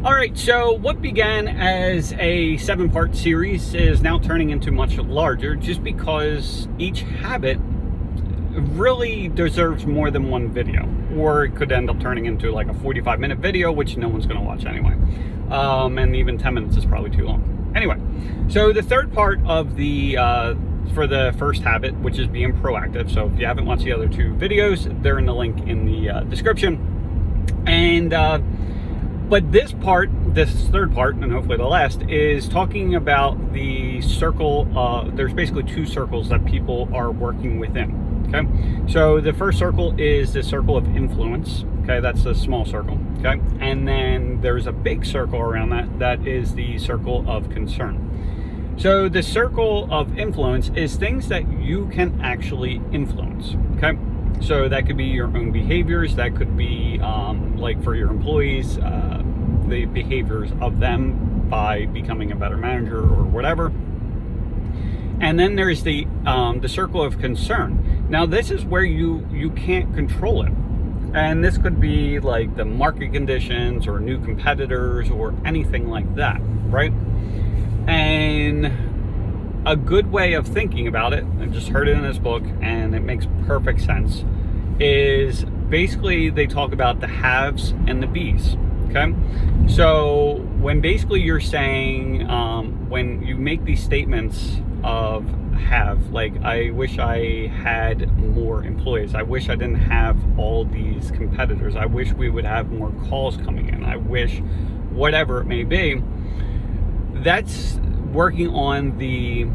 All right, so what began as a 7-part series is now turning into much larger, just because each habit really deserves more than one video, or it could end up turning into like a 45-minute video, which no one's going to watch anyway. And even 10 minutes is probably too long. Anyway, so the third part of the for the first habit, which is being proactive. So if you haven't watched the other 2 videos, they're in the link in the description. And but this third part, and hopefully the last, is talking about the circle. There's basically 2 circles that people are working within. Okay, so the first circle is the circle of influence. Okay, that's a small circle. Okay, and then there's a big circle around that is the circle of concern. So the circle of influence is things that you can actually influence. Okay, so that could be your own behaviors. That could be like for your employees, the behaviors of them by becoming a better manager or whatever. And then there's the circle of concern. Now this is where you can't control it. And this could be like the market conditions or new competitors or anything like that, right? And a good way of thinking about it, I just heard it in this book and it makes perfect sense, is basically they talk about the haves and the bees. Okay, so when basically you're saying, when you make these statements of have, like, I wish I had more employees, I wish I didn't have all these competitors, I wish we would have more calls coming in, I wish whatever it may be, that's working on the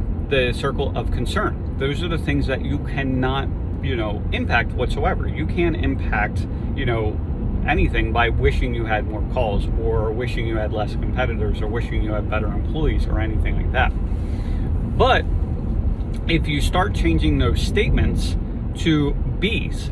circle of concern. Those are the things that you cannot, impact whatsoever. You can't impact, anything by wishing you had more calls or wishing you had less competitors or wishing you had better employees or anything like that. But if you start changing those statements to be's,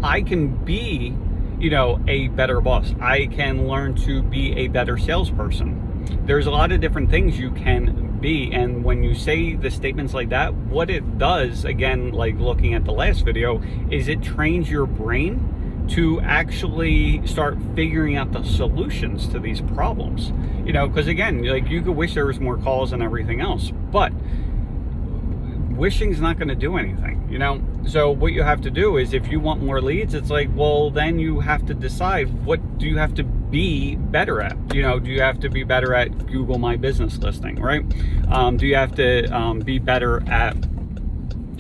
I can be, a better boss. I can learn to be a better salesperson. There's a lot of different things you can be. And when you say the statements like that, what it does, again, like looking at the last video, is it trains your brain to actually start figuring out the solutions to these problems. Because again, like, you could wish there was more calls and everything else, but wishing's not going to do anything, So what you have to do is, if you want more leads, it's like, well, then you have to decide, what do you have to be better at? Do you have to be better at Google My Business listing, right? Do you have to be better at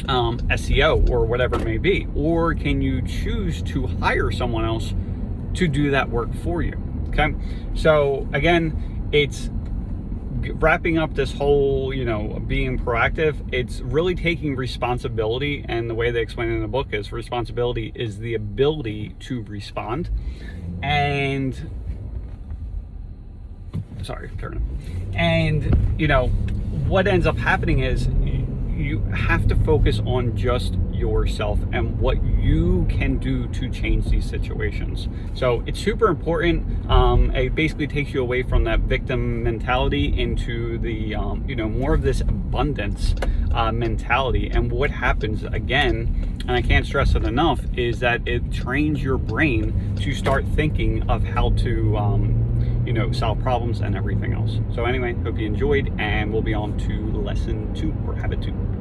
SEO or whatever it may be? Or can you choose to hire someone else to do that work for you? Okay, so again, it's wrapping up this whole, being proactive. It's really taking responsibility, and the way they explain it in the book is responsibility is the ability to respond. And what ends up happening is you have to focus on just yourself and what you can do to change these situations. So it's super important. It basically takes you away from that victim mentality into the, more of this abundance mentality. And what happens, again, and I can't stress it enough, is that it trains your brain to start thinking of how to, solve problems and everything else. So anyway, hope you enjoyed, and we'll be on to lesson 2 or habit 2.